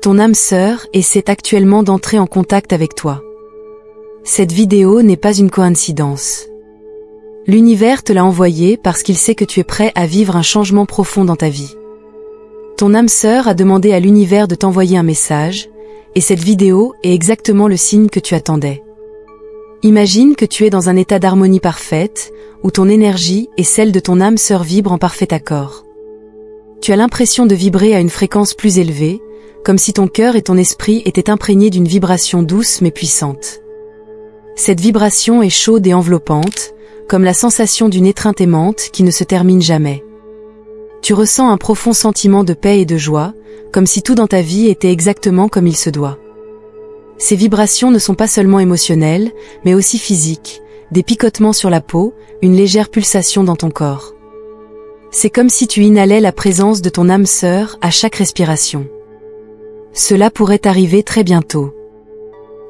Ton âme sœur essaie actuellement d'entrer en contact avec toi. Cette vidéo n'est pas une coïncidence. L'univers te l'a envoyée parce qu'il sait que tu es prêt à vivre un changement profond dans ta vie. Ton âme sœur a demandé à l'univers de t'envoyer un message, et cette vidéo est exactement le signe que tu attendais. Imagine que tu es dans un état d'harmonie parfaite, où ton énergie et celle de ton âme sœur vibrent en parfait accord. Tu as l'impression de vibrer à une fréquence plus élevée, comme si ton cœur et ton esprit étaient imprégnés d'une vibration douce mais puissante. Cette vibration est chaude et enveloppante, comme la sensation d'une étreinte aimante qui ne se termine jamais. Tu ressens un profond sentiment de paix et de joie, comme si tout dans ta vie était exactement comme il se doit. Ces vibrations ne sont pas seulement émotionnelles, mais aussi physiques, des picotements sur la peau, une légère pulsation dans ton corps. C'est comme si tu inhalais la présence de ton âme sœur à chaque respiration. Cela pourrait arriver très bientôt.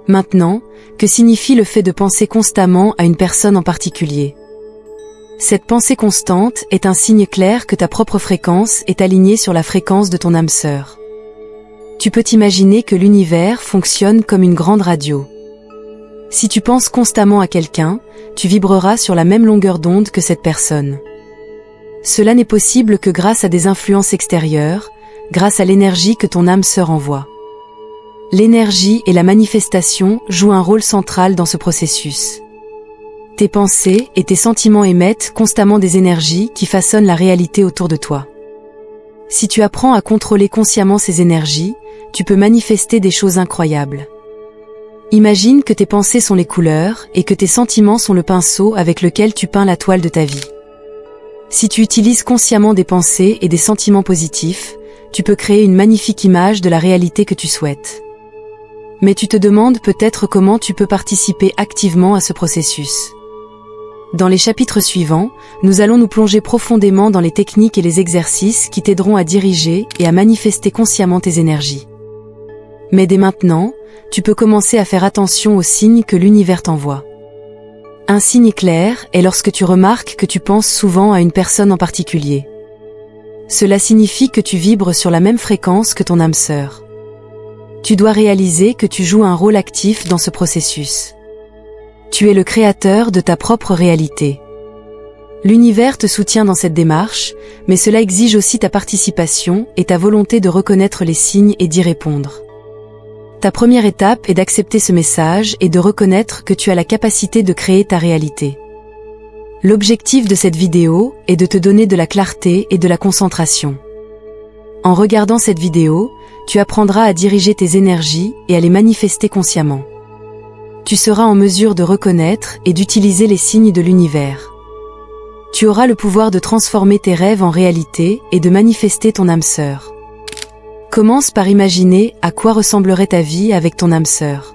Maintenant, que signifie le fait de penser constamment à une personne en particulier? Cette pensée constante est un signe clair que ta propre fréquence est alignée sur la fréquence de ton âme sœur. Tu peux t'imaginer que l'univers fonctionne comme une grande radio. Si tu penses constamment à quelqu'un, tu vibreras sur la même longueur d'onde que cette personne. Cela n'est possible que grâce à des influences extérieures, grâce à l'énergie que ton âme sœur envoie. L'énergie et la manifestation jouent un rôle central dans ce processus. Tes pensées et tes sentiments émettent constamment des énergies qui façonnent la réalité autour de toi. Si tu apprends à contrôler consciemment ces énergies, tu peux manifester des choses incroyables. Imagine que tes pensées sont les couleurs et que tes sentiments sont le pinceau avec lequel tu peins la toile de ta vie. Si tu utilises consciemment des pensées et des sentiments positifs, tu peux créer une magnifique image de la réalité que tu souhaites. Mais tu te demandes peut-être comment tu peux participer activement à ce processus. Dans les chapitres suivants, nous allons nous plonger profondément dans les techniques et les exercices qui t'aideront à diriger et à manifester consciemment tes énergies. Mais dès maintenant, tu peux commencer à faire attention aux signes que l'univers t'envoie. Un signe clair est lorsque tu remarques que tu penses souvent à une personne en particulier. Cela signifie que tu vibres sur la même fréquence que ton âme sœur. Tu dois réaliser que tu joues un rôle actif dans ce processus. Tu es le créateur de ta propre réalité. L'univers te soutient dans cette démarche, mais cela exige aussi ta participation et ta volonté de reconnaître les signes et d'y répondre. Ta première étape est d'accepter ce message et de reconnaître que tu as la capacité de créer ta réalité. L'objectif de cette vidéo est de te donner de la clarté et de la concentration. En regardant cette vidéo, tu apprendras à diriger tes énergies et à les manifester consciemment. Tu seras en mesure de reconnaître et d'utiliser les signes de l'univers. Tu auras le pouvoir de transformer tes rêves en réalité et de manifester ton âme sœur. Commence par imaginer à quoi ressemblerait ta vie avec ton âme sœur.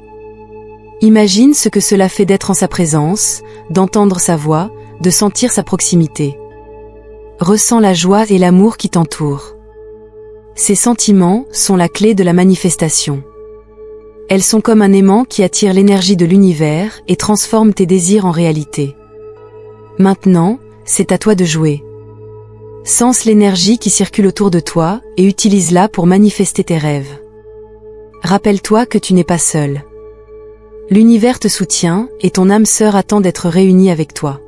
Imagine ce que cela fait d'être en sa présence, d'entendre sa voix, de sentir sa proximité. Ressens la joie et l'amour qui t'entourent. Ces sentiments sont la clé de la manifestation. Elles sont comme un aimant qui attire l'énergie de l'univers et transforme tes désirs en réalité. Maintenant, c'est à toi de jouer. Sens l'énergie qui circule autour de toi et utilise-la pour manifester tes rêves. Rappelle-toi que tu n'es pas seul. L'univers te soutient et ton âme sœur attend d'être réunie avec toi.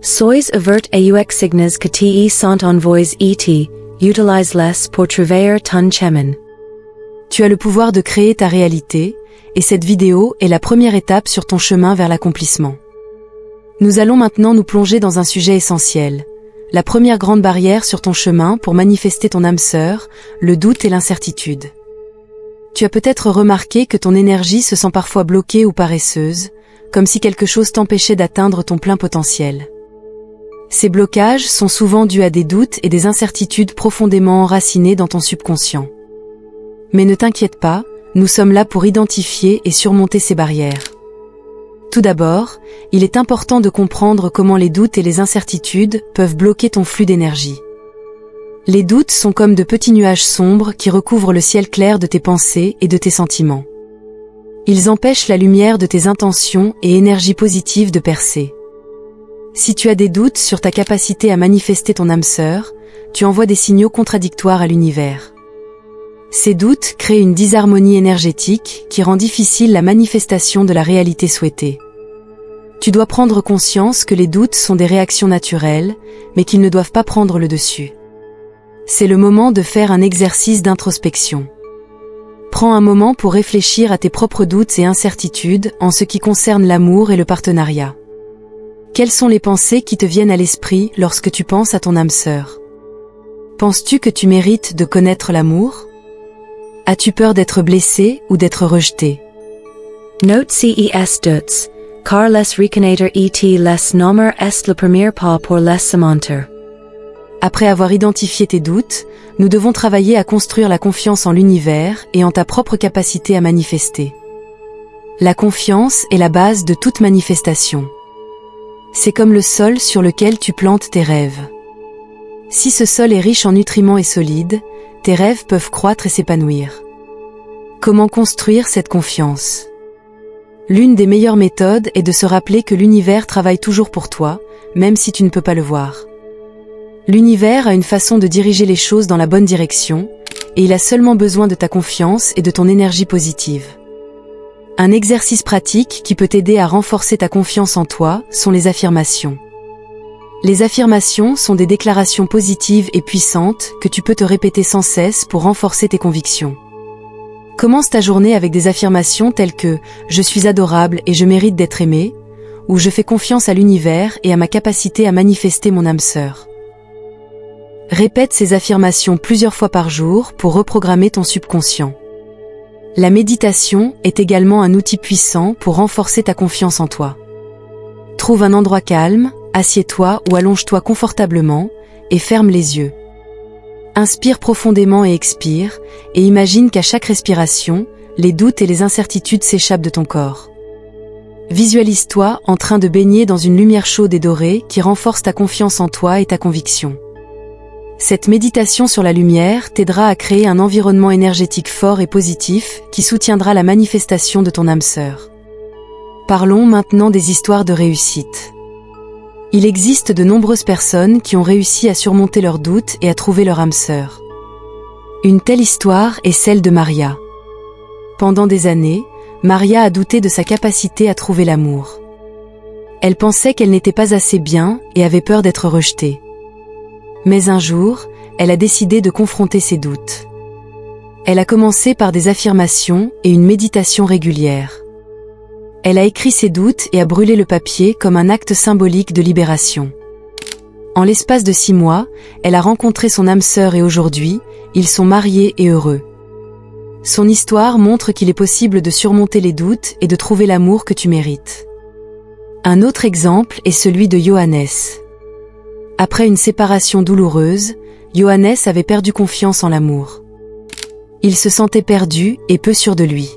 Sois avert aux signes que te sont envoyés et utilise-les pour trouver ton chemin. Tu as le pouvoir de créer ta réalité, et cette vidéo est la première étape sur ton chemin vers l'accomplissement. Nous allons maintenant nous plonger dans un sujet essentiel. La première grande barrière sur ton chemin pour manifester ton âme sœur, le doute et l'incertitude. Tu as peut-être remarqué que ton énergie se sent parfois bloquée ou paresseuse, comme si quelque chose t'empêchait d'atteindre ton plein potentiel. Ces blocages sont souvent dus à des doutes et des incertitudes profondément enracinées dans ton subconscient. Mais ne t'inquiète pas, nous sommes là pour identifier et surmonter ces barrières. Tout d'abord, il est important de comprendre comment les doutes et les incertitudes peuvent bloquer ton flux d'énergie. Les doutes sont comme de petits nuages sombres qui recouvrent le ciel clair de tes pensées et de tes sentiments. Ils empêchent la lumière de tes intentions et énergies positives de percer. Si tu as des doutes sur ta capacité à manifester ton âme sœur, tu envoies des signaux contradictoires à l'univers. Ces doutes créent une disharmonie énergétique qui rend difficile la manifestation de la réalité souhaitée. Tu dois prendre conscience que les doutes sont des réactions naturelles, mais qu'ils ne doivent pas prendre le dessus. C'est le moment de faire un exercice d'introspection. Prends un moment pour réfléchir à tes propres doutes et incertitudes en ce qui concerne l'amour et le partenariat. Quelles sont les pensées qui te viennent à l'esprit lorsque tu penses à ton âme sœur? Penses-tu que tu mérites de connaître l'amour? As-tu peur d'être blessé ou d'être rejeté? Note ces doutes, car les reconnaître les nommer est le premier pas pour les surmonter. Après avoir identifié tes doutes, nous devons travailler à construire la confiance en l'univers et en ta propre capacité à manifester. La confiance est la base de toute manifestation. C'est comme le sol sur lequel tu plantes tes rêves. Si ce sol est riche en nutriments et solide, tes rêves peuvent croître et s'épanouir. Comment construire cette confiance? L'une des meilleures méthodes est de se rappeler que l'univers travaille toujours pour toi, même si tu ne peux pas le voir. L'univers a une façon de diriger les choses dans la bonne direction, et il a seulement besoin de ta confiance et de ton énergie positive. Un exercice pratique qui peut t'aider à renforcer ta confiance en toi sont les affirmations. Les affirmations sont des déclarations positives et puissantes que tu peux te répéter sans cesse pour renforcer tes convictions. Commence ta journée avec des affirmations telles que « Je suis adorable et je mérite d'être aimé » ou « Je fais confiance à l'univers et à ma capacité à manifester mon âme sœur ». Répète ces affirmations plusieurs fois par jour pour reprogrammer ton subconscient. La méditation est également un outil puissant pour renforcer ta confiance en toi. Trouve un endroit calme, assieds-toi ou allonge-toi confortablement et ferme les yeux. Inspire profondément et expire, et imagine qu'à chaque respiration, les doutes et les incertitudes s'échappent de ton corps. Visualise-toi en train de baigner dans une lumière chaude et dorée qui renforce ta confiance en toi et ta conviction. Cette méditation sur la lumière t'aidera à créer un environnement énergétique fort et positif qui soutiendra la manifestation de ton âme sœur. Parlons maintenant des histoires de réussite. Il existe de nombreuses personnes qui ont réussi à surmonter leurs doutes et à trouver leur âme sœur. Une telle histoire est celle de Maria. Pendant des années, Maria a douté de sa capacité à trouver l'amour. Elle pensait qu'elle n'était pas assez bien et avait peur d'être rejetée. Mais un jour, elle a décidé de confronter ses doutes. Elle a commencé par des affirmations et une méditation régulière. Elle a écrit ses doutes et a brûlé le papier comme un acte symbolique de libération. En l'espace de 6 mois, elle a rencontré son âme sœur et aujourd'hui, ils sont mariés et heureux. Son histoire montre qu'il est possible de surmonter les doutes et de trouver l'amour que tu mérites. Un autre exemple est celui de Johannes. Après une séparation douloureuse, Johannes avait perdu confiance en l'amour. Il se sentait perdu et peu sûr de lui.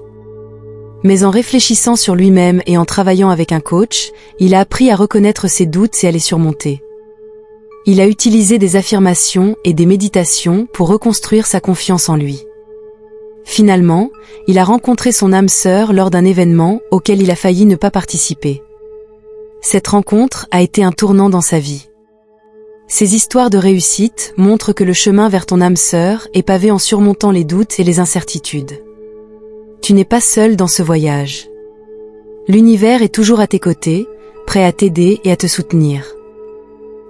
Mais en réfléchissant sur lui-même et en travaillant avec un coach, il a appris à reconnaître ses doutes et à les surmonter. Il a utilisé des affirmations et des méditations pour reconstruire sa confiance en lui. Finalement, il a rencontré son âme sœur lors d'un événement auquel il a failli ne pas participer. Cette rencontre a été un tournant dans sa vie. Ces histoires de réussite montrent que le chemin vers ton âme sœur est pavé en surmontant les doutes et les incertitudes. Tu n'es pas seul dans ce voyage. L'univers est toujours à tes côtés, prêt à t'aider et à te soutenir.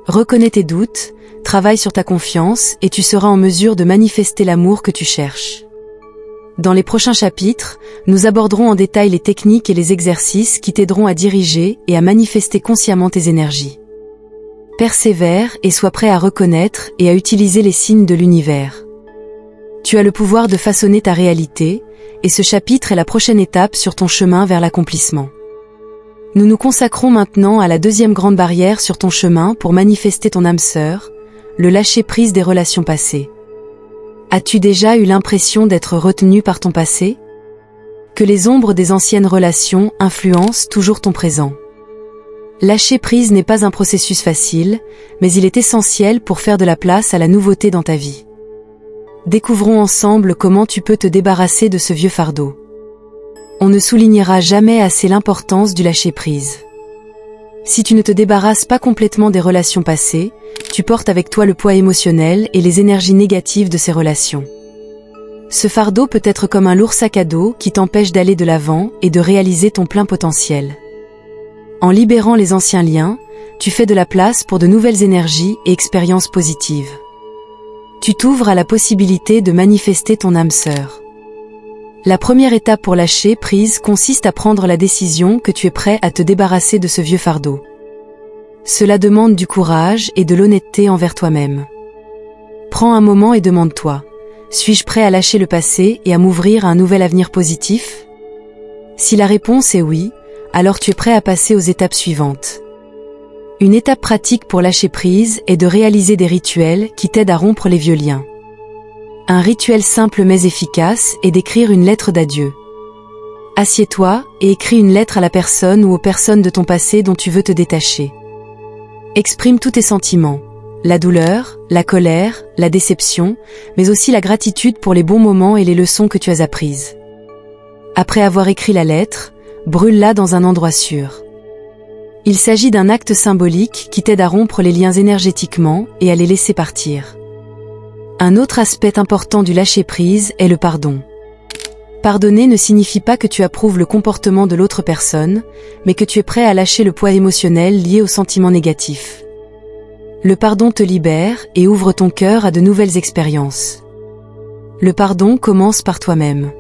Reconnais tes doutes, travaille sur ta confiance et tu seras en mesure de manifester l'amour que tu cherches. Dans les prochains chapitres, nous aborderons en détail les techniques et les exercices qui t'aideront à diriger et à manifester consciemment tes énergies. Persévère et sois prêt à reconnaître et à utiliser les signes de l'univers. Tu as le pouvoir de façonner ta réalité, et ce chapitre est la prochaine étape sur ton chemin vers l'accomplissement. Nous nous consacrons maintenant à la deuxième grande barrière sur ton chemin pour manifester ton âme sœur, le lâcher-prise des relations passées. As-tu déjà eu l'impression d'être retenu par ton passé? Que les ombres des anciennes relations influencent toujours ton présent. Lâcher prise n'est pas un processus facile, mais il est essentiel pour faire de la place à la nouveauté dans ta vie. Découvrons ensemble comment tu peux te débarrasser de ce vieux fardeau. On ne soulignera jamais assez l'importance du lâcher-prise. Si tu ne te débarrasses pas complètement des relations passées, tu portes avec toi le poids émotionnel et les énergies négatives de ces relations. Ce fardeau peut être comme un lourd sac à dos qui t'empêche d'aller de l'avant et de réaliser ton plein potentiel. En libérant les anciens liens, tu fais de la place pour de nouvelles énergies et expériences positives. Tu t'ouvres à la possibilité de manifester ton âme sœur. La première étape pour lâcher prise consiste à prendre la décision que tu es prêt à te débarrasser de ce vieux fardeau. Cela demande du courage et de l'honnêteté envers toi-même. Prends un moment et demande-toi, suis-je prêt à lâcher le passé et à m'ouvrir à un nouvel avenir positif? Si la réponse est oui, alors tu es prêt à passer aux étapes suivantes. Une étape pratique pour lâcher prise est de réaliser des rituels qui t'aident à rompre les vieux liens. Un rituel simple mais efficace est d'écrire une lettre d'adieu. Assieds-toi et écris une lettre à la personne ou aux personnes de ton passé dont tu veux te détacher. Exprime tous tes sentiments, la douleur, la colère, la déception, mais aussi la gratitude pour les bons moments et les leçons que tu as apprises. Après avoir écrit la lettre, brûle-la dans un endroit sûr. Il s'agit d'un acte symbolique qui t'aide à rompre les liens énergétiquement et à les laisser partir. Un autre aspect important du lâcher-prise est le pardon. Pardonner ne signifie pas que tu approuves le comportement de l'autre personne, mais que tu es prêt à lâcher le poids émotionnel lié aux sentiments négatifs. Le pardon te libère et ouvre ton cœur à de nouvelles expériences. Le pardon commence par toi-même.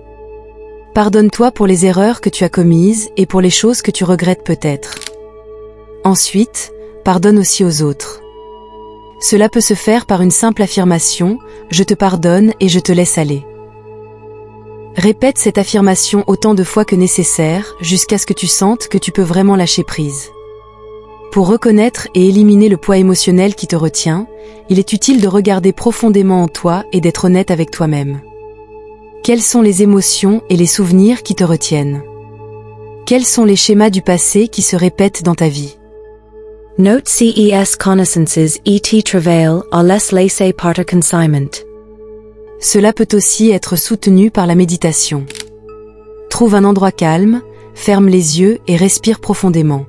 Pardonne-toi pour les erreurs que tu as commises et pour les choses que tu regrettes peut-être. Ensuite, pardonne aussi aux autres. Cela peut se faire par une simple affirmation « Je te pardonne et je te laisse aller ». Répète cette affirmation autant de fois que nécessaire jusqu'à ce que tu sentes que tu peux vraiment lâcher prise. Pour reconnaître et éliminer le poids émotionnel qui te retient, il est utile de regarder profondément en toi et d'être honnête avec toi-même. Quelles sont les émotions et les souvenirs qui te retiennent? Quels sont les schémas du passé qui se répètent dans ta vie? Note CES connaissances et travail à les laisser partir consignment. Cela peut aussi être soutenu par la méditation. Trouve un endroit calme, ferme les yeux et respire profondément.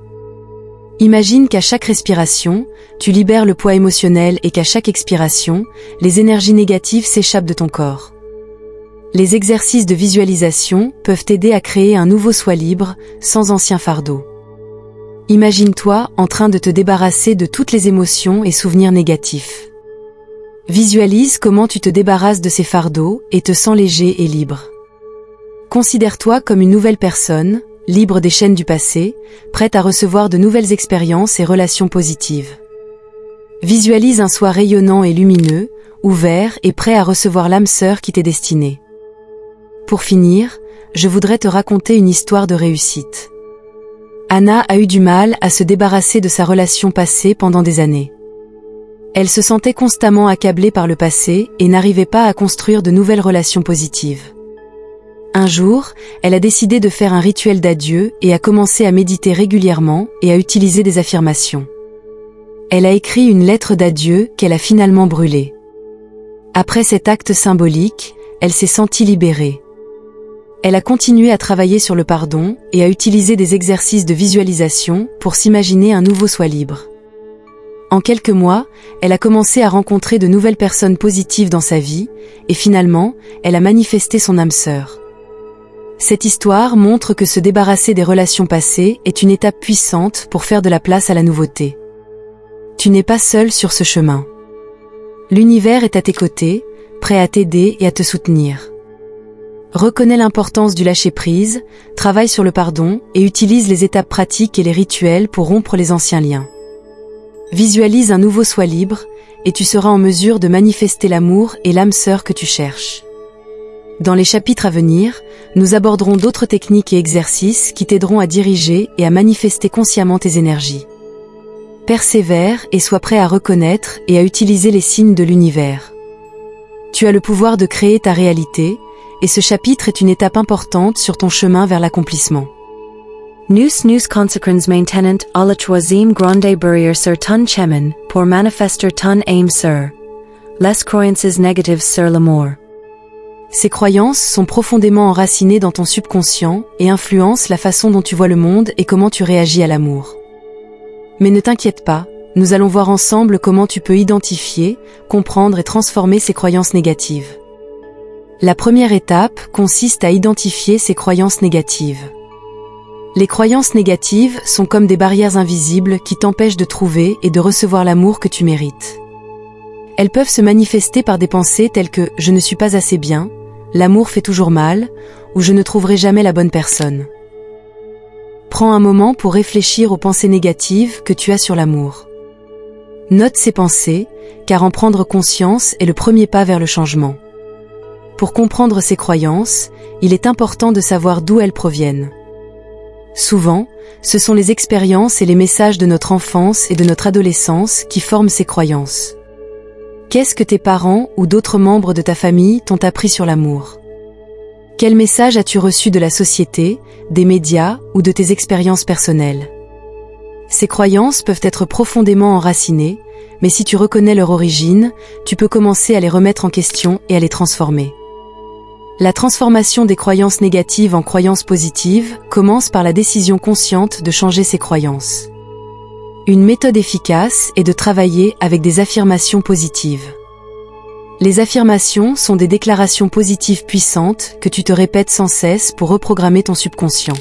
Imagine qu'à chaque respiration, tu libères le poids émotionnel et qu'à chaque expiration, les énergies négatives s'échappent de ton corps. Les exercices de visualisation peuvent t'aider à créer un nouveau soi libre, sans ancien fardeau. Imagine-toi en train de te débarrasser de toutes les émotions et souvenirs négatifs. Visualise comment tu te débarrasses de ces fardeaux et te sens léger et libre. Considère-toi comme une nouvelle personne, libre des chaînes du passé, prête à recevoir de nouvelles expériences et relations positives. Visualise un soi rayonnant et lumineux, ouvert et prêt à recevoir l'âme sœur qui t'est destinée. Pour finir, je voudrais te raconter une histoire de réussite. Anna a eu du mal à se débarrasser de sa relation passée pendant des années. Elle se sentait constamment accablée par le passé et n'arrivait pas à construire de nouvelles relations positives. Un jour, elle a décidé de faire un rituel d'adieu et a commencé à méditer régulièrement et à utiliser des affirmations. Elle a écrit une lettre d'adieu qu'elle a finalement brûlée. Après cet acte symbolique, elle s'est sentie libérée. Elle a continué à travailler sur le pardon et à utiliser des exercices de visualisation pour s'imaginer un nouveau soi libre. En quelques mois, elle a commencé à rencontrer de nouvelles personnes positives dans sa vie et finalement, elle a manifesté son âme sœur. Cette histoire montre que se débarrasser des relations passées est une étape puissante pour faire de la place à la nouveauté. Tu n'es pas seul sur ce chemin. L'univers est à tes côtés, prêt à t'aider et à te soutenir. Reconnais l'importance du lâcher-prise, travaille sur le pardon et utilise les étapes pratiques et les rituels pour rompre les anciens liens. Visualise un nouveau soi libre et tu seras en mesure de manifester l'amour et l'âme sœur que tu cherches. Dans les chapitres à venir, nous aborderons d'autres techniques et exercices qui t'aideront à diriger et à manifester consciemment tes énergies. Persévère et sois prêt à reconnaître et à utiliser les signes de l'univers. Tu as le pouvoir de créer ta réalité, et ce chapitre est une étape importante sur ton chemin vers l'accomplissement. Nous conséquences maintenant à la troisième grande barrière sur ton chemin pour manifester ton âme sœur. Les croyances négatives sur l'amour. Ces croyances sont profondément enracinées dans ton subconscient et influencent la façon dont tu vois le monde et comment tu réagis à l'amour. Mais ne t'inquiète pas, nous allons voir ensemble comment tu peux identifier, comprendre et transformer ces croyances négatives. La première étape consiste à identifier ces croyances négatives. Les croyances négatives sont comme des barrières invisibles qui t'empêchent de trouver et de recevoir l'amour que tu mérites. Elles peuvent se manifester par des pensées telles que « je ne suis pas assez bien »,« l'amour fait toujours mal » ou « je ne trouverai jamais la bonne personne ». Prends un moment pour réfléchir aux pensées négatives que tu as sur l'amour. Note ces pensées, car en prendre conscience est le premier pas vers le changement. Pour comprendre ces croyances, il est important de savoir d'où elles proviennent. Souvent, ce sont les expériences et les messages de notre enfance et de notre adolescence qui forment ces croyances. Qu'est-ce que tes parents ou d'autres membres de ta famille t'ont appris sur l'amour? Quel message as-tu reçu de la société, des médias ou de tes expériences personnelles? Ces croyances peuvent être profondément enracinées, mais si tu reconnais leur origine, tu peux commencer à les remettre en question et à les transformer. La transformation des croyances négatives en croyances positives commence par la décision consciente de changer ses croyances. Une méthode efficace est de travailler avec des affirmations positives. Les affirmations sont des déclarations positives puissantes que tu te répètes sans cesse pour reprogrammer ton subconscient.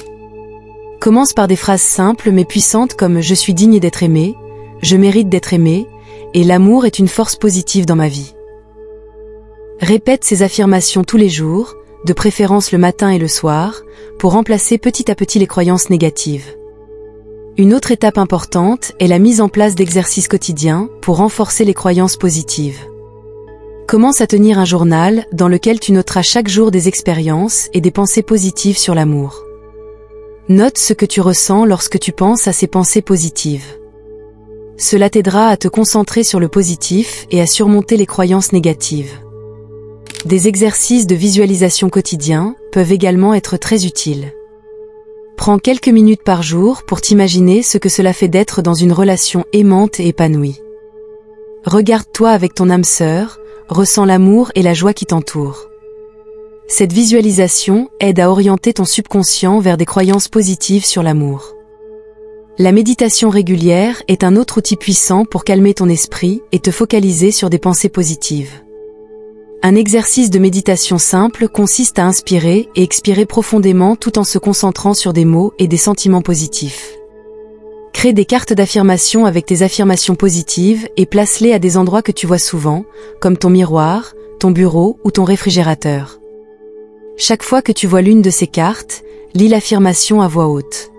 Commence par des phrases simples mais puissantes comme « je suis digne d'être aimé »,« je mérite d'être aimé » et « l'amour est une force positive dans ma vie ». Répète ces affirmations tous les jours, de préférence le matin et le soir, pour remplacer petit à petit les croyances négatives. Une autre étape importante est la mise en place d'exercices quotidiens pour renforcer les croyances positives. Commence à tenir un journal dans lequel tu noteras chaque jour des expériences et des pensées positives sur l'amour. Note ce que tu ressens lorsque tu penses à ces pensées positives. Cela t'aidera à te concentrer sur le positif et à surmonter les croyances négatives. Des exercices de visualisation quotidiens peuvent également être très utiles. Prends quelques minutes par jour pour t'imaginer ce que cela fait d'être dans une relation aimante et épanouie. Regarde-toi avec ton âme sœur, ressens l'amour et la joie qui t'entourent. Cette visualisation aide à orienter ton subconscient vers des croyances positives sur l'amour. La méditation régulière est un autre outil puissant pour calmer ton esprit et te focaliser sur des pensées positives. Un exercice de méditation simple consiste à inspirer et expirer profondément tout en se concentrant sur des mots et des sentiments positifs. Crée des cartes d'affirmation avec tes affirmations positives et place-les à des endroits que tu vois souvent, comme ton miroir, ton bureau ou ton réfrigérateur. Chaque fois que tu vois l'une de ces cartes, lis l'affirmation à voix haute.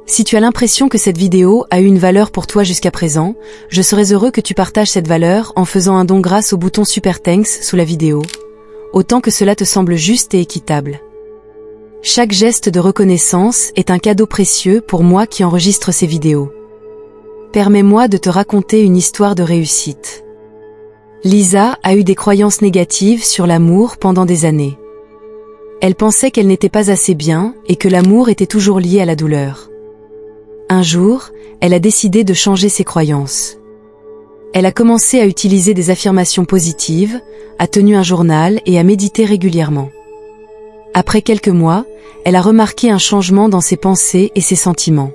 Si tu as l'impression que cette vidéo a eu une valeur pour toi jusqu'à présent, je serais heureux que tu partages cette valeur en faisant un don grâce au bouton Super Thanks sous la vidéo, autant que cela te semble juste et équitable. Chaque geste de reconnaissance est un cadeau précieux pour moi qui enregistre ces vidéos. Permets-moi de te raconter une histoire de réussite. Lisa a eu des croyances négatives sur l'amour pendant des années. Elle pensait qu'elle n'était pas assez bien et que l'amour était toujours lié à la douleur. Un jour, elle a décidé de changer ses croyances. Elle a commencé à utiliser des affirmations positives, a tenu un journal et a médité régulièrement. Après quelques mois, elle a remarqué un changement dans ses pensées et ses sentiments.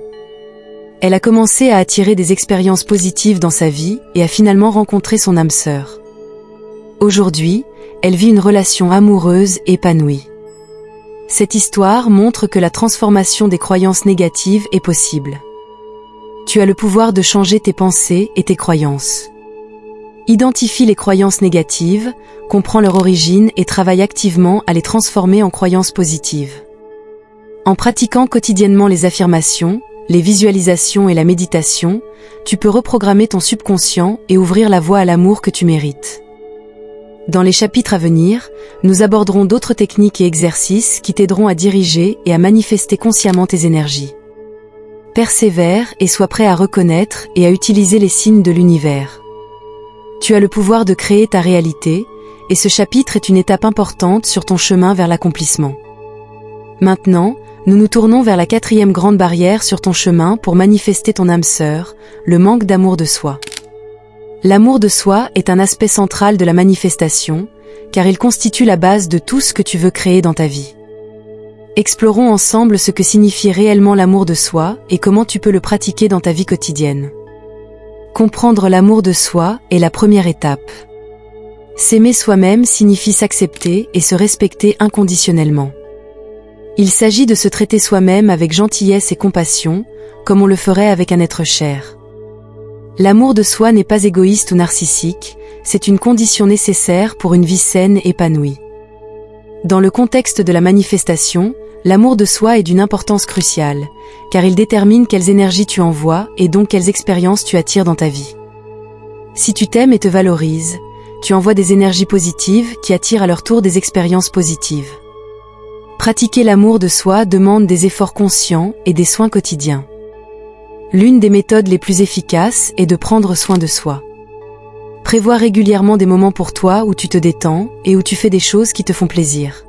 Elle a commencé à attirer des expériences positives dans sa vie et a finalement rencontré son âme sœur. Aujourd'hui, elle vit une relation amoureuse épanouie. Cette histoire montre que la transformation des croyances négatives est possible. Tu as le pouvoir de changer tes pensées et tes croyances. Identifie les croyances négatives, comprends leur origine et travaille activement à les transformer en croyances positives. En pratiquant quotidiennement les affirmations, les visualisations et la méditation, tu peux reprogrammer ton subconscient et ouvrir la voie à l'amour que tu mérites. Dans les chapitres à venir, nous aborderons d'autres techniques et exercices qui t'aideront à diriger et à manifester consciemment tes énergies. Persévère et sois prêt à reconnaître et à utiliser les signes de l'univers. Tu as le pouvoir de créer ta réalité, et ce chapitre est une étape importante sur ton chemin vers l'accomplissement. Maintenant, nous nous tournons vers la 4e grande barrière sur ton chemin pour manifester ton âme sœur, le manque d'amour de soi. L'amour de soi est un aspect central de la manifestation, car il constitue la base de tout ce que tu veux créer dans ta vie. Explorons ensemble ce que signifie réellement l'amour de soi et comment tu peux le pratiquer dans ta vie quotidienne. Comprendre l'amour de soi est la première étape. S'aimer soi-même signifie s'accepter et se respecter inconditionnellement. Il s'agit de se traiter soi-même avec gentillesse et compassion, comme on le ferait avec un être cher. L'amour de soi n'est pas égoïste ou narcissique, c'est une condition nécessaire pour une vie saine et épanouie. Dans le contexte de la manifestation, l'amour de soi est d'une importance cruciale, car il détermine quelles énergies tu envoies et donc quelles expériences tu attires dans ta vie. Si tu t'aimes et te valorises, tu envoies des énergies positives qui attirent à leur tour des expériences positives. Pratiquer l'amour de soi demande des efforts conscients et des soins quotidiens. L'une des méthodes les plus efficaces est de prendre soin de soi. Prévois régulièrement des moments pour toi où tu te détends et où tu fais des choses qui te font plaisir.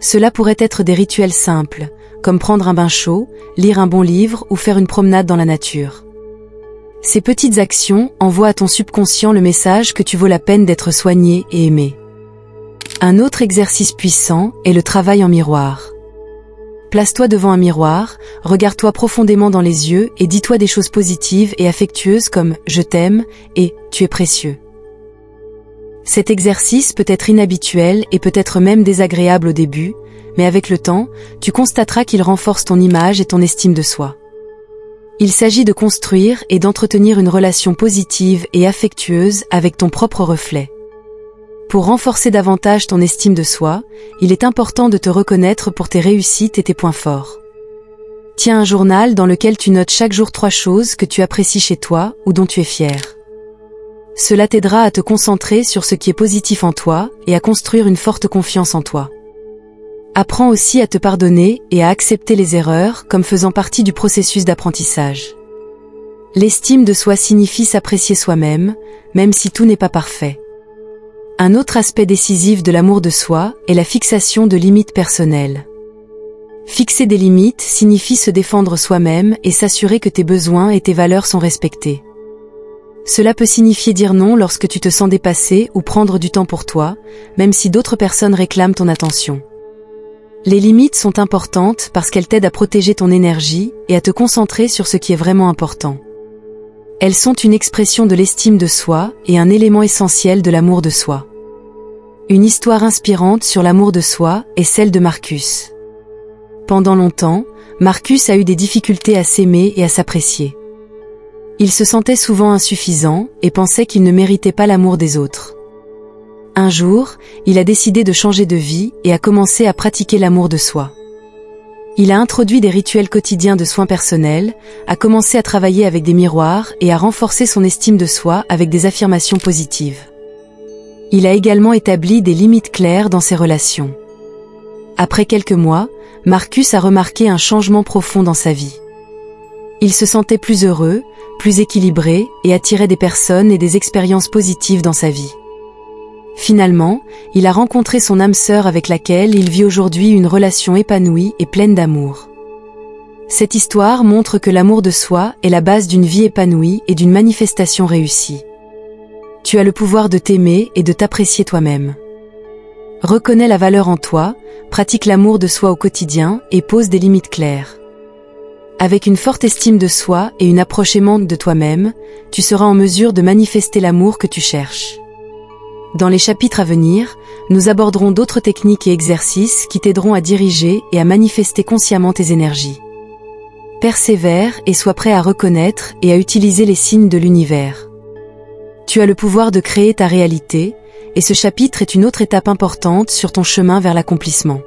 Cela pourrait être des rituels simples, comme prendre un bain chaud, lire un bon livre ou faire une promenade dans la nature. Ces petites actions envoient à ton subconscient le message que tu vaux la peine d'être soigné et aimé. Un autre exercice puissant est le travail en miroir. Place-toi devant un miroir, regarde-toi profondément dans les yeux et dis-toi des choses positives et affectueuses comme « je t'aime » et « tu es précieux ». Cet exercice peut être inhabituel et peut être même désagréable au début, mais avec le temps, tu constateras qu'il renforce ton image et ton estime de soi. Il s'agit de construire et d'entretenir une relation positive et affectueuse avec ton propre reflet. Pour renforcer davantage ton estime de soi, il est important de te reconnaître pour tes réussites et tes points forts. Tiens un journal dans lequel tu notes chaque jour 3 choses que tu apprécies chez toi ou dont tu es fier. Cela t'aidera à te concentrer sur ce qui est positif en toi et à construire une forte confiance en toi. Apprends aussi à te pardonner et à accepter les erreurs comme faisant partie du processus d'apprentissage. L'estime de soi signifie s'apprécier soi-même, même si tout n'est pas parfait. Un autre aspect décisif de l'amour de soi est la fixation de limites personnelles. Fixer des limites signifie se défendre soi-même et s'assurer que tes besoins et tes valeurs sont respectés. Cela peut signifier dire non lorsque tu te sens dépassé ou prendre du temps pour toi, même si d'autres personnes réclament ton attention. Les limites sont importantes parce qu'elles t'aident à protéger ton énergie et à te concentrer sur ce qui est vraiment important. Elles sont une expression de l'estime de soi et un élément essentiel de l'amour de soi. Une histoire inspirante sur l'amour de soi est celle de Marcus. Pendant longtemps, Marcus a eu des difficultés à s'aimer et à s'apprécier. Il se sentait souvent insuffisant et pensait qu'il ne méritait pas l'amour des autres. Un jour, il a décidé de changer de vie et a commencé à pratiquer l'amour de soi. Il a introduit des rituels quotidiens de soins personnels, a commencé à travailler avec des miroirs et a renforcé son estime de soi avec des affirmations positives. Il a également établi des limites claires dans ses relations. Après quelques mois, Marcus a remarqué un changement profond dans sa vie. Il se sentait plus heureux, plus équilibré et attirait des personnes et des expériences positives dans sa vie. Finalement, il a rencontré son âme sœur avec laquelle il vit aujourd'hui une relation épanouie et pleine d'amour. Cette histoire montre que l'amour de soi est la base d'une vie épanouie et d'une manifestation réussie. Tu as le pouvoir de t'aimer et de t'apprécier toi-même. Reconnais la valeur en toi, pratique l'amour de soi au quotidien et pose des limites claires. Avec une forte estime de soi et une approche aimante de toi-même, tu seras en mesure de manifester l'amour que tu cherches. Dans les chapitres à venir, nous aborderons d'autres techniques et exercices qui t'aideront à diriger et à manifester consciemment tes énergies. Persévère et sois prêt à reconnaître et à utiliser les signes de l'univers. Tu as le pouvoir de créer ta réalité, et ce chapitre est une autre étape importante sur ton chemin vers l'accomplissement.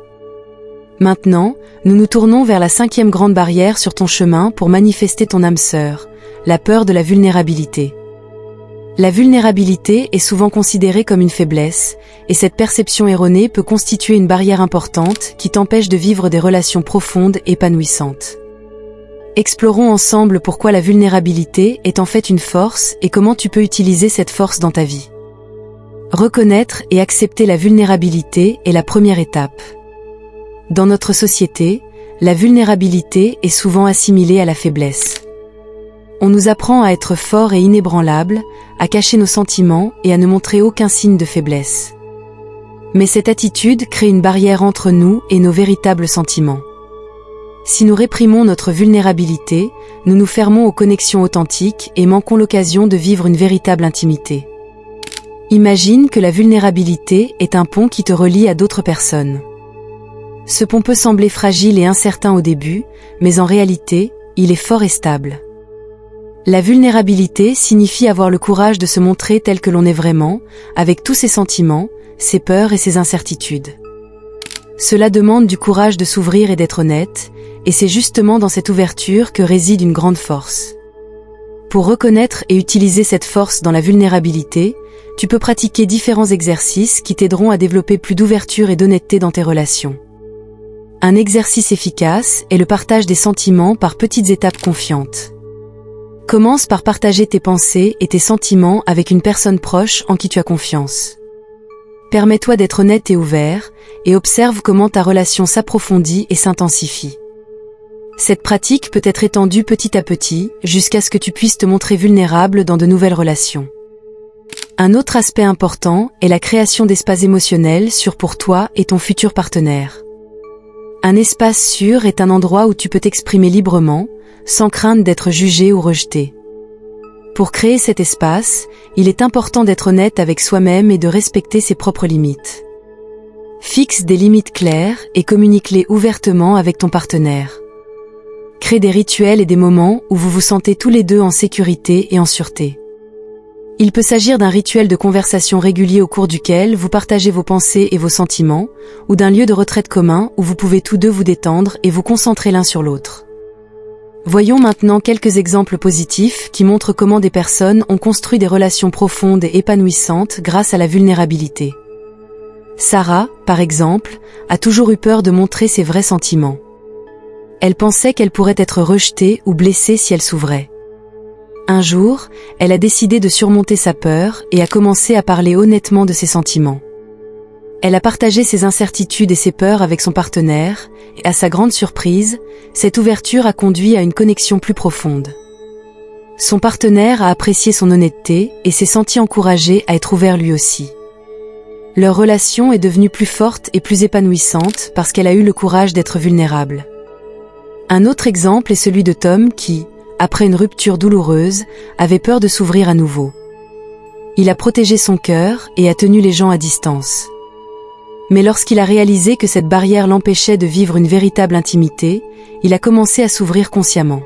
Maintenant, nous nous tournons vers la 5e grande barrière sur ton chemin pour manifester ton âme sœur, la peur de la vulnérabilité. La vulnérabilité est souvent considérée comme une faiblesse, et cette perception erronée peut constituer une barrière importante qui t'empêche de vivre des relations profondes et épanouissantes. Explorons ensemble pourquoi la vulnérabilité est en fait une force et comment tu peux utiliser cette force dans ta vie. Reconnaître et accepter la vulnérabilité est la première étape. Dans notre société, la vulnérabilité est souvent assimilée à la faiblesse. On nous apprend à être fort et inébranlable, à cacher nos sentiments et à ne montrer aucun signe de faiblesse. Mais cette attitude crée une barrière entre nous et nos véritables sentiments. Si nous réprimons notre vulnérabilité, nous nous fermons aux connexions authentiques et manquons l'occasion de vivre une véritable intimité. Imagine que la vulnérabilité est un pont qui te relie à d'autres personnes. Ce pont peut sembler fragile et incertain au début, mais en réalité, il est fort et stable. La vulnérabilité signifie avoir le courage de se montrer tel que l'on est vraiment, avec tous ses sentiments, ses peurs et ses incertitudes. Cela demande du courage de s'ouvrir et d'être honnête, et c'est justement dans cette ouverture que réside une grande force. Pour reconnaître et utiliser cette force dans la vulnérabilité, tu peux pratiquer différents exercices qui t'aideront à développer plus d'ouverture et d'honnêteté dans tes relations. Un exercice efficace est le partage des sentiments par petites étapes confiantes. Commence par partager tes pensées et tes sentiments avec une personne proche en qui tu as confiance. Permets-toi d'être honnête et ouvert, et observe comment ta relation s'approfondit et s'intensifie. Cette pratique peut être étendue petit à petit, jusqu'à ce que tu puisses te montrer vulnérable dans de nouvelles relations. Un autre aspect important est la création d'espaces émotionnels sûrs pour toi et ton futur partenaire. Un espace sûr est un endroit où tu peux t'exprimer librement, sans crainte d'être jugé ou rejeté. Pour créer cet espace, il est important d'être honnête avec soi-même et de respecter ses propres limites. Fixe des limites claires et communique-les ouvertement avec ton partenaire. Crée des rituels et des moments où vous vous sentez tous les deux en sécurité et en sûreté. Il peut s'agir d'un rituel de conversation régulier au cours duquel vous partagez vos pensées et vos sentiments, ou d'un lieu de retraite commun où vous pouvez tous deux vous détendre et vous concentrer l'un sur l'autre. Voyons maintenant quelques exemples positifs qui montrent comment des personnes ont construit des relations profondes et épanouissantes grâce à la vulnérabilité. Sarah, par exemple, a toujours eu peur de montrer ses vrais sentiments. Elle pensait qu'elle pourrait être rejetée ou blessée si elle s'ouvrait. Un jour, elle a décidé de surmonter sa peur et a commencé à parler honnêtement de ses sentiments. Elle a partagé ses incertitudes et ses peurs avec son partenaire, et à sa grande surprise, cette ouverture a conduit à une connexion plus profonde. Son partenaire a apprécié son honnêteté et s'est senti encouragé à être ouvert lui aussi. Leur relation est devenue plus forte et plus épanouissante parce qu'elle a eu le courage d'être vulnérable. Un autre exemple est celui de Tom qui, après une rupture douloureuse, avait peur de s'ouvrir à nouveau. Il a protégé son cœur et a tenu les gens à distance. Mais lorsqu'il a réalisé que cette barrière l'empêchait de vivre une véritable intimité, il a commencé à s'ouvrir consciemment.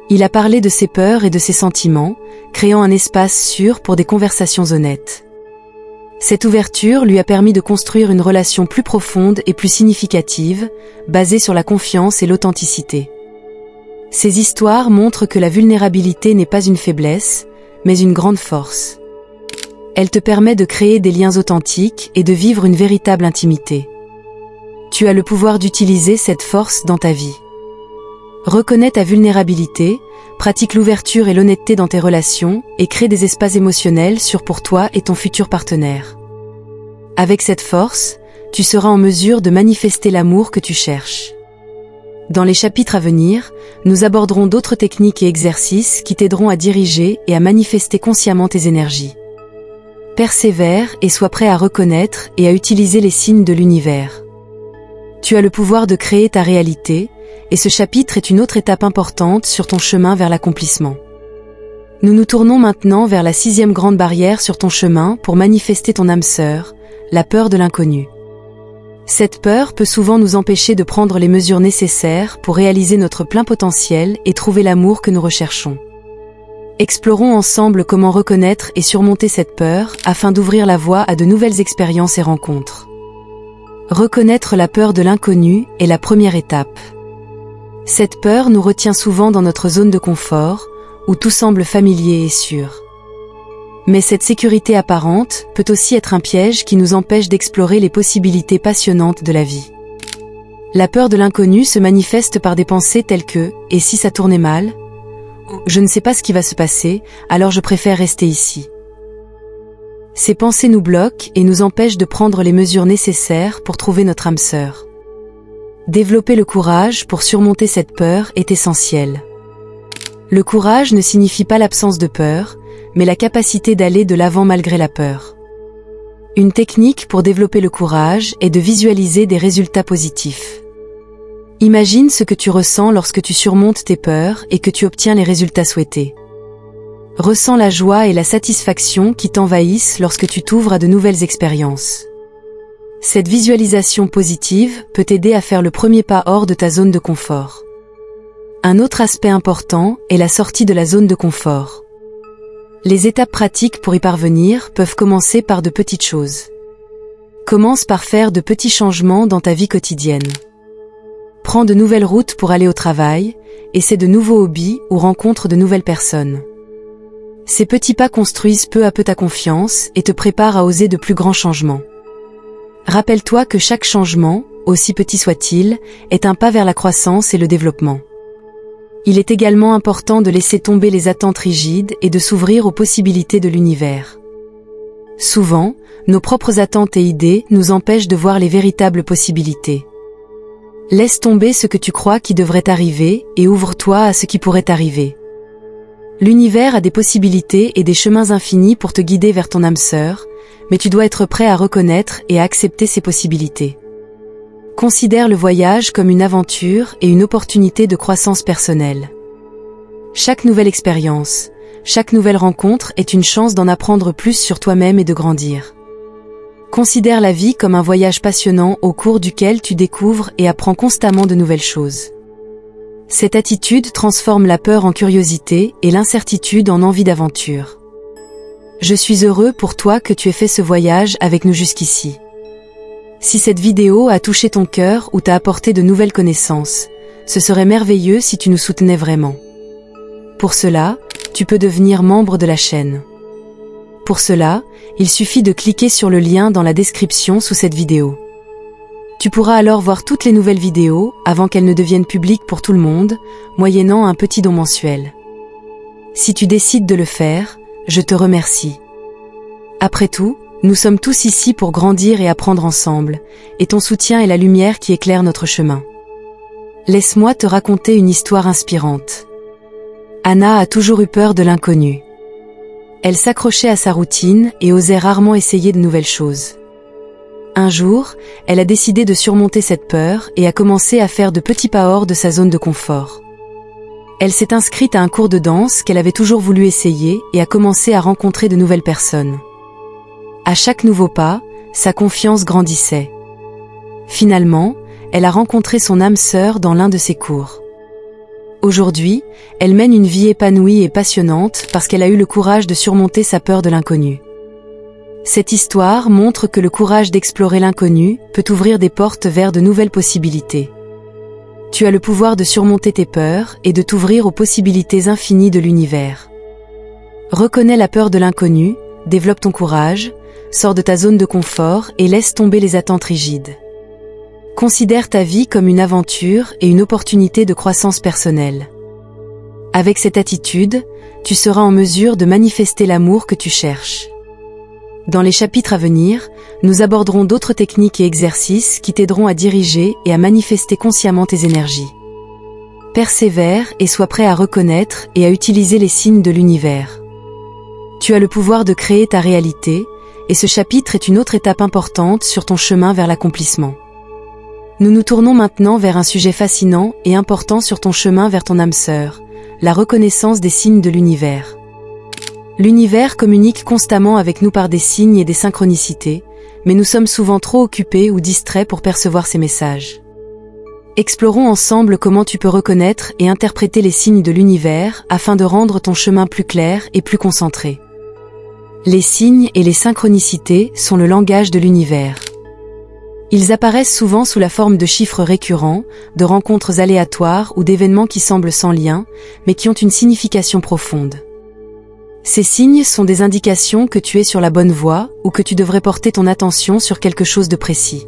Il a parlé de ses peurs et de ses sentiments, créant un espace sûr pour des conversations honnêtes. Cette ouverture lui a permis de construire une relation plus profonde et plus significative, basée sur la confiance et l'authenticité. Ces histoires montrent que la vulnérabilité n'est pas une faiblesse, mais une grande force. Elle te permet de créer des liens authentiques et de vivre une véritable intimité. Tu as le pouvoir d'utiliser cette force dans ta vie. Reconnais ta vulnérabilité, pratique l'ouverture et l'honnêteté dans tes relations et crée des espaces émotionnels sûrs pour toi et ton futur partenaire. Avec cette force, tu seras en mesure de manifester l'amour que tu cherches. Dans les chapitres à venir, nous aborderons d'autres techniques et exercices qui t'aideront à diriger et à manifester consciemment tes énergies. Persévère et sois prêt à reconnaître et à utiliser les signes de l'univers. Tu as le pouvoir de créer ta réalité, et ce chapitre est une autre étape importante sur ton chemin vers l'accomplissement. Nous nous tournons maintenant vers la 6e grande barrière sur ton chemin pour manifester ton âme sœur, la peur de l'inconnu. Cette peur peut souvent nous empêcher de prendre les mesures nécessaires pour réaliser notre plein potentiel et trouver l'amour que nous recherchons. Explorons ensemble comment reconnaître et surmonter cette peur afin d'ouvrir la voie à de nouvelles expériences et rencontres. Reconnaître la peur de l'inconnu est la première étape. Cette peur nous retient souvent dans notre zone de confort, où tout semble familier et sûr. Mais cette sécurité apparente peut aussi être un piège qui nous empêche d'explorer les possibilités passionnantes de la vie. La peur de l'inconnu se manifeste par des pensées telles que « et si ça tournait mal ?» ou « je ne sais pas ce qui va se passer, alors je préfère rester ici ». Ces pensées nous bloquent et nous empêchent de prendre les mesures nécessaires pour trouver notre âme sœur. Développer le courage pour surmonter cette peur est essentiel. Le courage ne signifie pas l'absence de peur, mais la capacité d'aller de l'avant malgré la peur. Une technique pour développer le courage est de visualiser des résultats positifs. Imagine ce que tu ressens lorsque tu surmontes tes peurs et que tu obtiens les résultats souhaités. Ressens la joie et la satisfaction qui t'envahissent lorsque tu t'ouvres à de nouvelles expériences. Cette visualisation positive peut t'aider à faire le premier pas hors de ta zone de confort. Un autre aspect important est la sortie de la zone de confort. Les étapes pratiques pour y parvenir peuvent commencer par de petites choses. Commence par faire de petits changements dans ta vie quotidienne. Prends de nouvelles routes pour aller au travail, essaie de nouveaux hobbies ou rencontre de nouvelles personnes. Ces petits pas construisent peu à peu ta confiance et te préparent à oser de plus grands changements. Rappelle-toi que chaque changement, aussi petit soit-il, est un pas vers la croissance et le développement. Il est également important de laisser tomber les attentes rigides et de s'ouvrir aux possibilités de l'univers. Souvent, nos propres attentes et idées nous empêchent de voir les véritables possibilités. Laisse tomber ce que tu crois qui devrait arriver et ouvre-toi à ce qui pourrait arriver. L'univers a des possibilités et des chemins infinis pour te guider vers ton âme sœur, mais tu dois être prêt à reconnaître et à accepter ces possibilités. Considère le voyage comme une aventure et une opportunité de croissance personnelle. Chaque nouvelle expérience, chaque nouvelle rencontre est une chance d'en apprendre plus sur toi-même et de grandir. Considère la vie comme un voyage passionnant au cours duquel tu découvres et apprends constamment de nouvelles choses. Cette attitude transforme la peur en curiosité et l'incertitude en envie d'aventure. Je suis heureux pour toi que tu aies fait ce voyage avec nous jusqu'ici. Si cette vidéo a touché ton cœur ou t'a apporté de nouvelles connaissances, ce serait merveilleux si tu nous soutenais vraiment. Pour cela, tu peux devenir membre de la chaîne. Pour cela, il suffit de cliquer sur le lien dans la description sous cette vidéo. Tu pourras alors voir toutes les nouvelles vidéos avant qu'elles ne deviennent publiques pour tout le monde, moyennant un petit don mensuel. Si tu décides de le faire, je te remercie. Après tout, nous sommes tous ici pour grandir et apprendre ensemble, et ton soutien est la lumière qui éclaire notre chemin. Laisse-moi te raconter une histoire inspirante. Anna a toujours eu peur de l'inconnu. Elle s'accrochait à sa routine et osait rarement essayer de nouvelles choses. Un jour, elle a décidé de surmonter cette peur et a commencé à faire de petits pas hors de sa zone de confort. Elle s'est inscrite à un cours de danse qu'elle avait toujours voulu essayer et a commencé à rencontrer de nouvelles personnes. À chaque nouveau pas, sa confiance grandissait. Finalement, elle a rencontré son âme sœur dans l'un de ses cours. Aujourd'hui, elle mène une vie épanouie et passionnante parce qu'elle a eu le courage de surmonter sa peur de l'inconnu. Cette histoire montre que le courage d'explorer l'inconnu peut ouvrir des portes vers de nouvelles possibilités. Tu as le pouvoir de surmonter tes peurs et de t'ouvrir aux possibilités infinies de l'univers. Reconnais la peur de l'inconnu, développe ton courage, sors de ta zone de confort et laisse tomber les attentes rigides. Considère ta vie comme une aventure et une opportunité de croissance personnelle. Avec cette attitude, tu seras en mesure de manifester l'amour que tu cherches. Dans les chapitres à venir, nous aborderons d'autres techniques et exercices qui t'aideront à diriger et à manifester consciemment tes énergies. Persévère et sois prêt à reconnaître et à utiliser les signes de l'univers. Tu as le pouvoir de créer ta réalité, et ce chapitre est une autre étape importante sur ton chemin vers l'accomplissement. Nous nous tournons maintenant vers un sujet fascinant et important sur ton chemin vers ton âme sœur, la reconnaissance des signes de l'univers. L'univers communique constamment avec nous par des signes et des synchronicités, mais nous sommes souvent trop occupés ou distraits pour percevoir ces messages. Explorons ensemble comment tu peux reconnaître et interpréter les signes de l'univers afin de rendre ton chemin plus clair et plus concentré. Les signes et les synchronicités sont le langage de l'univers. Ils apparaissent souvent sous la forme de chiffres récurrents, de rencontres aléatoires ou d'événements qui semblent sans lien, mais qui ont une signification profonde. Ces signes sont des indications que tu es sur la bonne voie ou que tu devrais porter ton attention sur quelque chose de précis.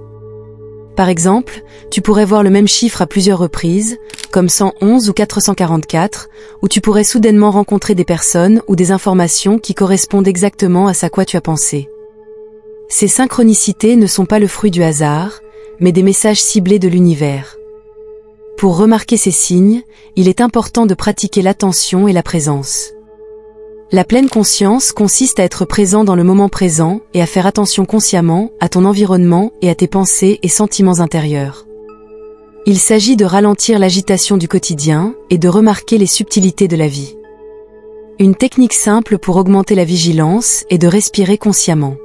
Par exemple, tu pourrais voir le même chiffre à plusieurs reprises, comme 111 ou 444, ou tu pourrais soudainement rencontrer des personnes ou des informations qui correspondent exactement à ce à quoi tu as pensé. Ces synchronicités ne sont pas le fruit du hasard, mais des messages ciblés de l'univers. Pour remarquer ces signes, il est important de pratiquer l'attention et la présence. La pleine conscience consiste à être présent dans le moment présent et à faire attention consciemment à ton environnement et à tes pensées et sentiments intérieurs. Il s'agit de ralentir l'agitation du quotidien et de remarquer les subtilités de la vie. Une technique simple pour augmenter la vigilance est de respirer consciemment.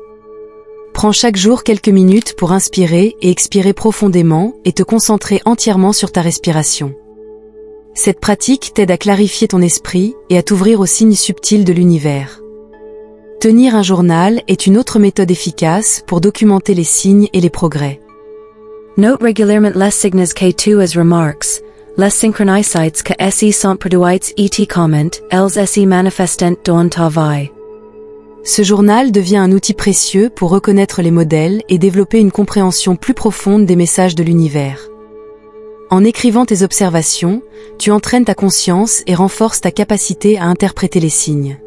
Prends chaque jour quelques minutes pour inspirer et expirer profondément et te concentrer entièrement sur ta respiration. Cette pratique t'aide à clarifier ton esprit et à t'ouvrir aux signes subtils de l'univers. Tenir un journal est une autre méthode efficace pour documenter les signes et les progrès. Note regularment les signes que as remarques, les synchronicites que se sont produites et comment, elles se manifestent dans ta vie. Ce journal devient un outil précieux pour reconnaître les modèles et développer une compréhension plus profonde des messages de l'univers. En écrivant tes observations, tu entraînes ta conscience et renforces ta capacité à interpréter les signes.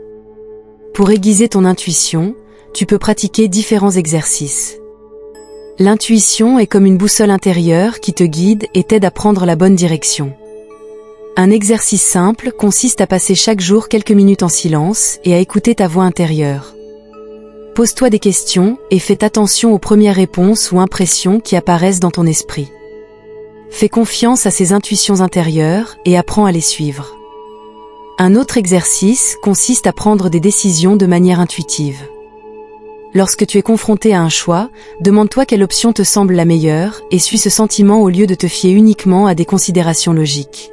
Pour aiguiser ton intuition, tu peux pratiquer différents exercices. L'intuition est comme une boussole intérieure qui te guide et t'aide à prendre la bonne direction. Un exercice simple consiste à passer chaque jour quelques minutes en silence et à écouter ta voix intérieure. Pose-toi des questions et fais attention aux premières réponses ou impressions qui apparaissent dans ton esprit. Fais confiance à ces intuitions intérieures et apprends à les suivre. Un autre exercice consiste à prendre des décisions de manière intuitive. Lorsque tu es confronté à un choix, demande-toi quelle option te semble la meilleure et suis ce sentiment au lieu de te fier uniquement à des considérations logiques.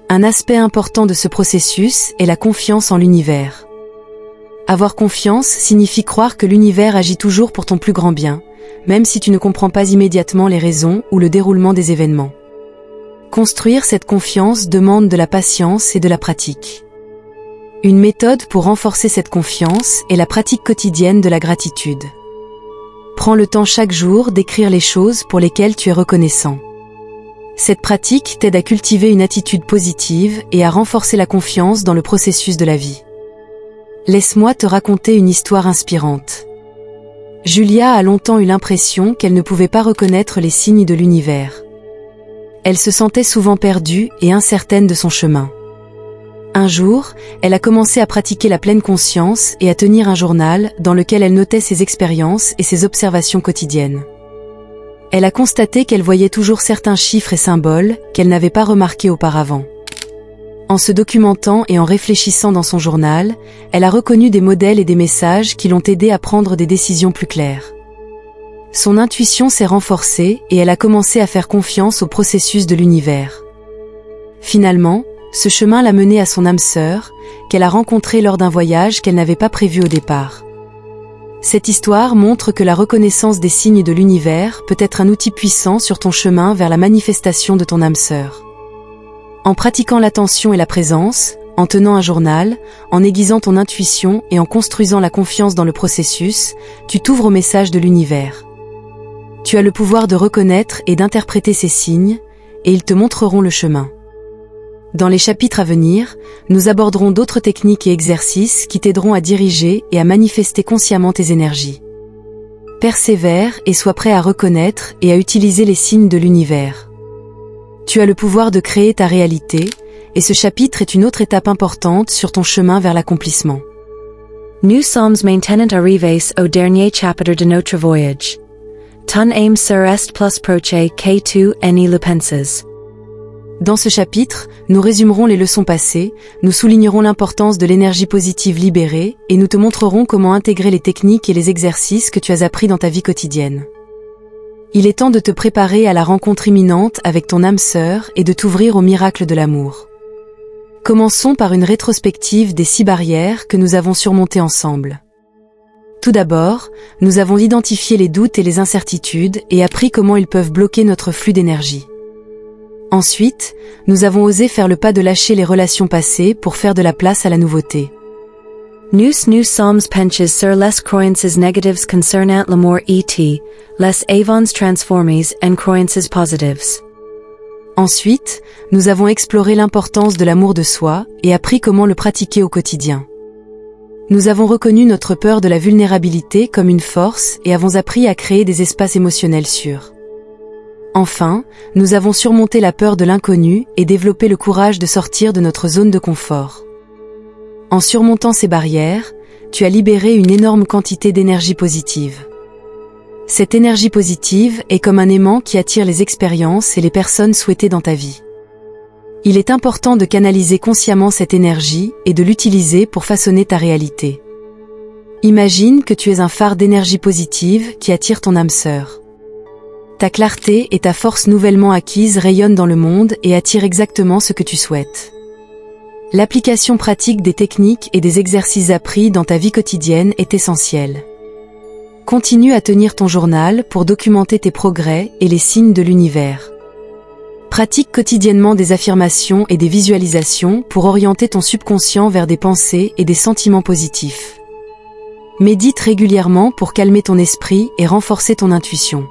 Un aspect important de ce processus est la confiance en l'univers. Avoir confiance signifie croire que l'univers agit toujours pour ton plus grand bien, même si tu ne comprends pas immédiatement les raisons ou le déroulement des événements. Construire cette confiance demande de la patience et de la pratique. Une méthode pour renforcer cette confiance est la pratique quotidienne de la gratitude. Prends le temps chaque jour d'écrire les choses pour lesquelles tu es reconnaissant. Cette pratique t'aide à cultiver une attitude positive et à renforcer la confiance dans le processus de la vie. Laisse-moi te raconter une histoire inspirante. Julia a longtemps eu l'impression qu'elle ne pouvait pas reconnaître les signes de l'univers. Elle se sentait souvent perdue et incertaine de son chemin. Un jour, elle a commencé à pratiquer la pleine conscience et à tenir un journal dans lequel elle notait ses expériences et ses observations quotidiennes. Elle a constaté qu'elle voyait toujours certains chiffres et symboles qu'elle n'avait pas remarqués auparavant. En se documentant et en réfléchissant dans son journal, elle a reconnu des modèles et des messages qui l'ont aidée à prendre des décisions plus claires. Son intuition s'est renforcée et elle a commencé à faire confiance au processus de l'univers. Finalement, ce chemin l'a menée à son âme sœur, qu'elle a rencontrée lors d'un voyage qu'elle n'avait pas prévu au départ. Cette histoire montre que la reconnaissance des signes de l'univers peut être un outil puissant sur ton chemin vers la manifestation de ton âme sœur. En pratiquant l'attention et la présence, en tenant un journal, en aiguisant ton intuition et en construisant la confiance dans le processus, tu t'ouvres au message de l'univers. Tu as le pouvoir de reconnaître et d'interpréter ces signes, et ils te montreront le chemin. Dans les chapitres à venir, nous aborderons d'autres techniques et exercices qui t'aideront à diriger et à manifester consciemment tes énergies. Persévère et sois prêt à reconnaître et à utiliser les signes de l'univers. Tu as le pouvoir de créer ta réalité, et ce chapitre est une autre étape importante sur ton chemin vers l'accomplissement. Nous sommes maintenant arrivés au dernier chapitre de notre voyage. Ton âme sœur est plus proche que tu ne le penses. Dans ce chapitre, nous résumerons les leçons passées, nous soulignerons l'importance de l'énergie positive libérée et nous te montrerons comment intégrer les techniques et les exercices que tu as appris dans ta vie quotidienne. Il est temps de te préparer à la rencontre imminente avec ton âme sœur et de t'ouvrir au miracle de l'amour. Commençons par une rétrospective des 6 barrières que nous avons surmontées ensemble. Tout d'abord, nous avons identifié les doutes et les incertitudes et appris comment ils peuvent bloquer notre flux d'énergie. Ensuite, nous avons osé faire le pas de lâcher les relations passées pour faire de la place à la nouveauté. Nous sommes penchés sur les croyances négatives concernant l'amour et les avons transformées en croyances positives. Ensuite, nous avons exploré l'importance de l'amour de soi et appris comment le pratiquer au quotidien. Nous avons reconnu notre peur de la vulnérabilité comme une force et avons appris à créer des espaces émotionnels sûrs. Enfin, nous avons surmonté la peur de l'inconnu et développé le courage de sortir de notre zone de confort. En surmontant ces barrières, tu as libéré une énorme quantité d'énergie positive. Cette énergie positive est comme un aimant qui attire les expériences et les personnes souhaitées dans ta vie. Il est important de canaliser consciemment cette énergie et de l'utiliser pour façonner ta réalité. Imagine que tu es un phare d'énergie positive qui attire ton âme sœur. Ta clarté et ta force nouvellement acquises rayonnent dans le monde et attirent exactement ce que tu souhaites. L'application pratique des techniques et des exercices appris dans ta vie quotidienne est essentielle. Continue à tenir ton journal pour documenter tes progrès et les signes de l'univers. Pratique quotidiennement des affirmations et des visualisations pour orienter ton subconscient vers des pensées et des sentiments positifs. Médite régulièrement pour calmer ton esprit et renforcer ton intuition.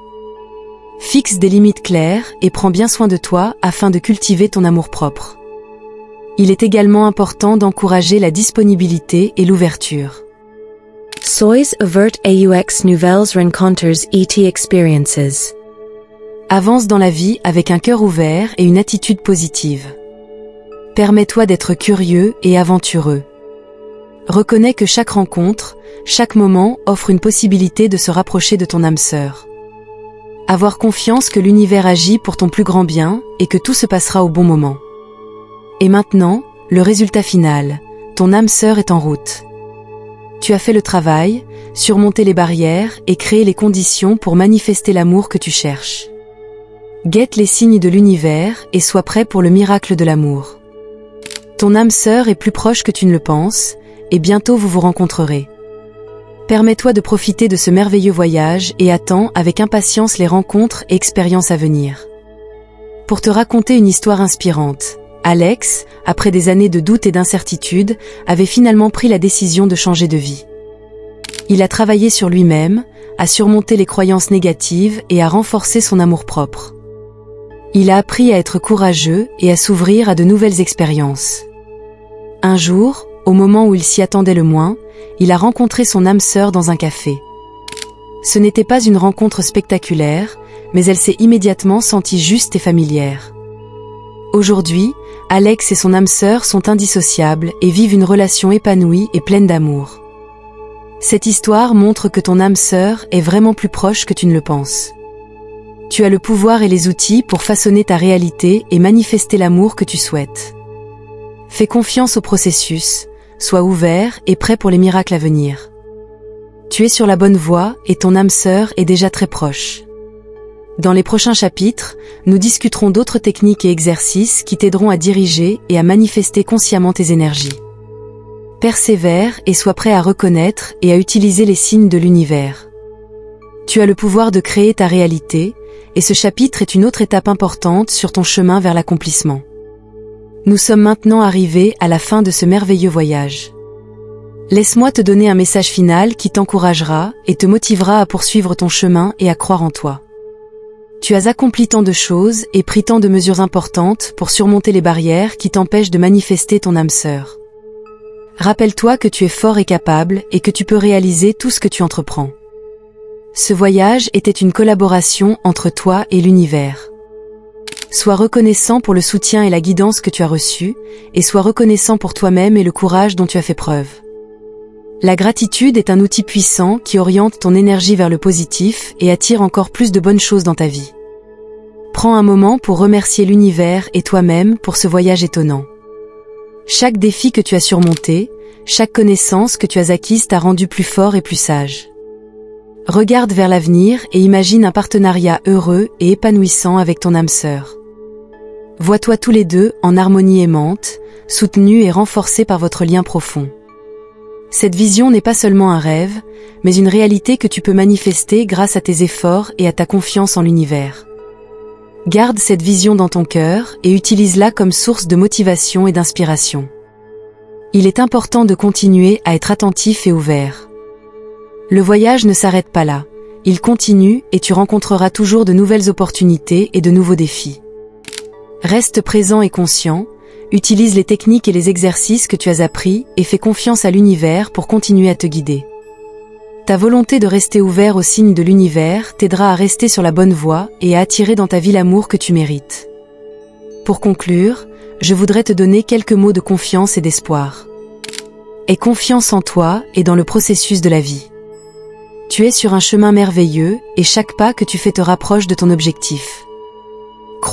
Fixe des limites claires et prends bien soin de toi afin de cultiver ton amour-propre. Il est également important d'encourager la disponibilité et l'ouverture. Sois ouvert aux nouvelles rencontres et expériences. Avance dans la vie avec un cœur ouvert et une attitude positive. Permets-toi d'être curieux et aventureux. Reconnais que chaque rencontre, chaque moment offre une possibilité de se rapprocher de ton âme sœur. Avoir confiance que l'univers agit pour ton plus grand bien et que tout se passera au bon moment. Et maintenant, le résultat final, ton âme sœur est en route. Tu as fait le travail, surmonté les barrières et créé les conditions pour manifester l'amour que tu cherches. Guette les signes de l'univers et sois prêt pour le miracle de l'amour. Ton âme sœur est plus proche que tu ne le penses, et bientôt vous vous rencontrerez. Permets-toi de profiter de ce merveilleux voyage et attends avec impatience les rencontres et expériences à venir. Pour te raconter une histoire inspirante, Alex, après des années de doute et d'incertitude, avait finalement pris la décision de changer de vie. Il a travaillé sur lui-même, a surmonté les croyances négatives et a renforcé son amour-propre. Il a appris à être courageux et à s'ouvrir à de nouvelles expériences. Un jour, au moment où il s'y attendait le moins, il a rencontré son âme sœur dans un café. Ce n'était pas une rencontre spectaculaire, mais elle s'est immédiatement sentie juste et familière. Aujourd'hui, Alex et son âme sœur sont indissociables et vivent une relation épanouie et pleine d'amour. Cette histoire montre que ton âme sœur est vraiment plus proche que tu ne le penses. Tu as le pouvoir et les outils pour façonner ta réalité et manifester l'amour que tu souhaites. Fais confiance au processus, sois ouvert et prêt pour les miracles à venir. Tu es sur la bonne voie et ton âme sœur est déjà très proche. Dans les prochains chapitres, nous discuterons d'autres techniques et exercices qui t'aideront à diriger et à manifester consciemment tes énergies. Persévère et sois prêt à reconnaître et à utiliser les signes de l'univers. Tu as le pouvoir de créer ta réalité, et ce chapitre est une autre étape importante sur ton chemin vers l'accomplissement. Nous sommes maintenant arrivés à la fin de ce merveilleux voyage. Laisse-moi te donner un message final qui t'encouragera et te motivera à poursuivre ton chemin et à croire en toi. Tu as accompli tant de choses et pris tant de mesures importantes pour surmonter les barrières qui t'empêchent de manifester ton âme sœur. Rappelle-toi que tu es fort et capable et que tu peux réaliser tout ce que tu entreprends. Ce voyage était une collaboration entre toi et l'univers. Sois reconnaissant pour le soutien et la guidance que tu as reçus, et sois reconnaissant pour toi-même et le courage dont tu as fait preuve. La gratitude est un outil puissant qui oriente ton énergie vers le positif et attire encore plus de bonnes choses dans ta vie. Prends un moment pour remercier l'univers et toi-même pour ce voyage étonnant. Chaque défi que tu as surmonté, chaque connaissance que tu as acquise t'a rendu plus fort et plus sage. Regarde vers l'avenir et imagine un partenariat heureux et épanouissant avec ton âme sœur. Vois-toi tous les deux en harmonie aimante, soutenus et renforcés par votre lien profond. Cette vision n'est pas seulement un rêve, mais une réalité que tu peux manifester grâce à tes efforts et à ta confiance en l'univers. Garde cette vision dans ton cœur et utilise-la comme source de motivation et d'inspiration. Il est important de continuer à être attentif et ouvert. Le voyage ne s'arrête pas là, il continue et tu rencontreras toujours de nouvelles opportunités et de nouveaux défis. Reste présent et conscient, utilise les techniques et les exercices que tu as appris et fais confiance à l'univers pour continuer à te guider. Ta volonté de rester ouvert aux signes de l'univers t'aidera à rester sur la bonne voie et à attirer dans ta vie l'amour que tu mérites. Pour conclure, je voudrais te donner quelques mots de confiance et d'espoir. Aie confiance en toi et dans le processus de la vie. Tu es sur un chemin merveilleux et chaque pas que tu fais te rapproche de ton objectif.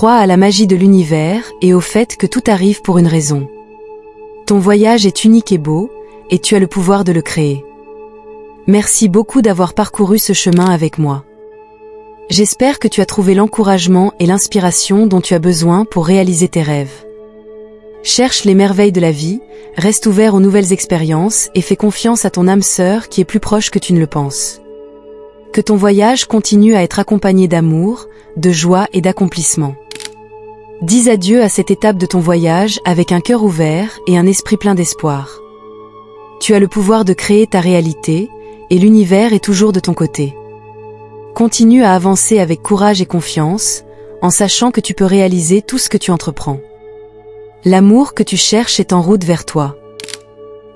Crois à la magie de l'univers et au fait que tout arrive pour une raison. Ton voyage est unique et beau, et tu as le pouvoir de le créer. Merci beaucoup d'avoir parcouru ce chemin avec moi. J'espère que tu as trouvé l'encouragement et l'inspiration dont tu as besoin pour réaliser tes rêves. Cherche les merveilles de la vie, reste ouvert aux nouvelles expériences et fais confiance à ton âme sœur qui est plus proche que tu ne le penses. Que ton voyage continue à être accompagné d'amour, de joie et d'accomplissement. Dis adieu à cette étape de ton voyage avec un cœur ouvert et un esprit plein d'espoir. Tu as le pouvoir de créer ta réalité, et l'univers est toujours de ton côté. Continue à avancer avec courage et confiance, en sachant que tu peux réaliser tout ce que tu entreprends. L'amour que tu cherches est en route vers toi.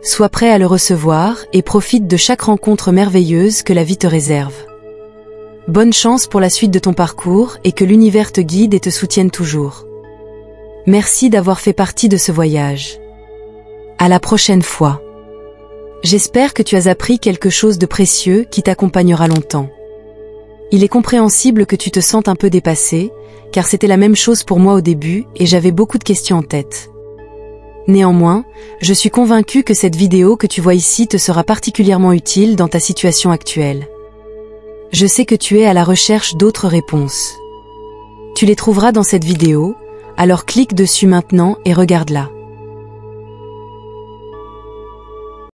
Sois prêt à le recevoir et profite de chaque rencontre merveilleuse que la vie te réserve. Bonne chance pour la suite de ton parcours et que l'univers te guide et te soutienne toujours. Merci d'avoir fait partie de ce voyage. À la prochaine fois. J'espère que tu as appris quelque chose de précieux qui t'accompagnera longtemps. Il est compréhensible que tu te sentes un peu dépassé, car c'était la même chose pour moi au début et j'avais beaucoup de questions en tête. Néanmoins, je suis convaincue que cette vidéo que tu vois ici te sera particulièrement utile dans ta situation actuelle. Je sais que tu es à la recherche d'autres réponses. Tu les trouveras dans cette vidéo, alors clique dessus maintenant et regarde-la.